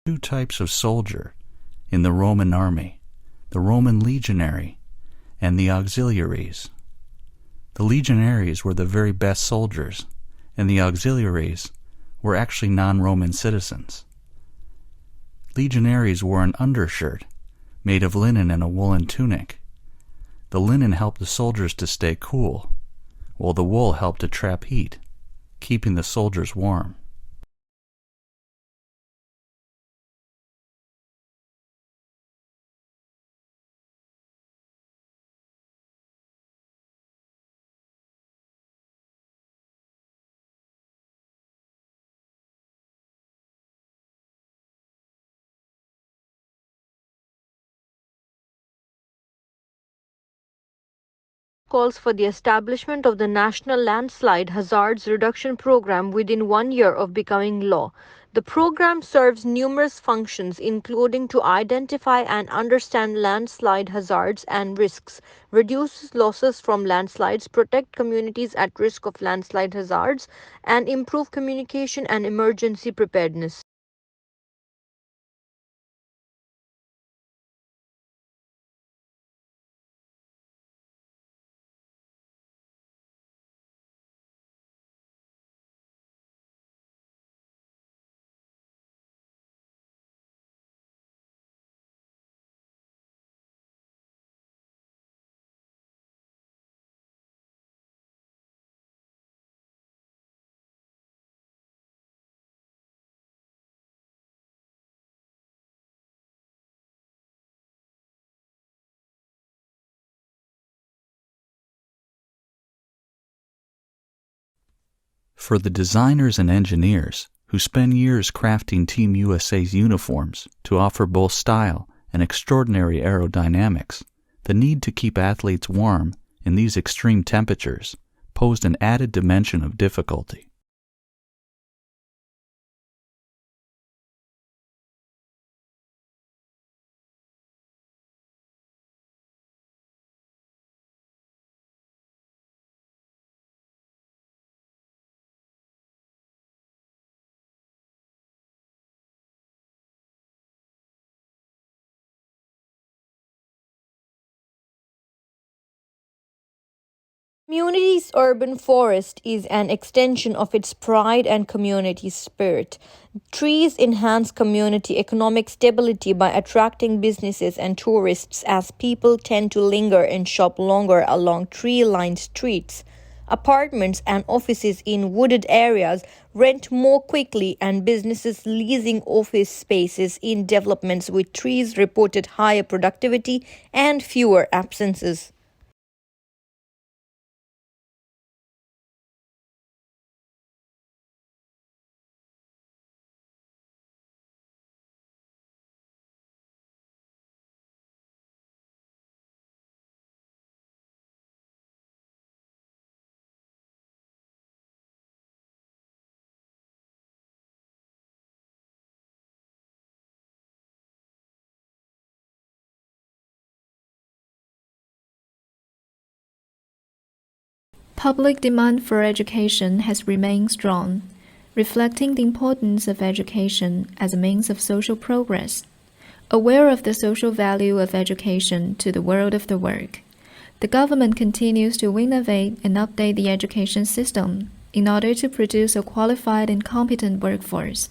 Two types of soldier in the Roman army, the Roman legionary and the auxiliaries. The legionaries were the very best soldiers, and the auxiliaries were actually non-Roman citizens. Legionaries wore an undershirt made of linen and a woolen tunic. The linen helped the soldiers to stay cool, while the wool helped to trap heat, keeping the soldiers warm. Calls for the establishment of the National Landslide Hazards Reduction Program within 1 year of becoming law. The program serves numerous functions, including to identify and understand landslide hazards and risks, reduce losses from landslides, protect communities at risk of landslide hazards, and improve communication and emergency preparedness. For the designers and engineers who spend years crafting Team USA's uniforms to offer both style and extraordinary aerodynamics, the need to keep athletes warm in these extreme temperatures posed an added dimension of difficulty. Community's urban forest is an extension of its pride and community spirit. Trees enhance community economic stability by attracting businesses and tourists as people tend to linger and shop longer along tree-lined streets. Apartments and offices in wooded areas rent more quickly, and businesses leasing office spaces in developments with trees reported higher productivity and fewer absences. Public demand for education has remained strong, reflecting the importance of education as a means of social progress. Aware of the social value of education to the world of the work, the government continues to innovate and update the education system in order to produce a qualified and competent workforce.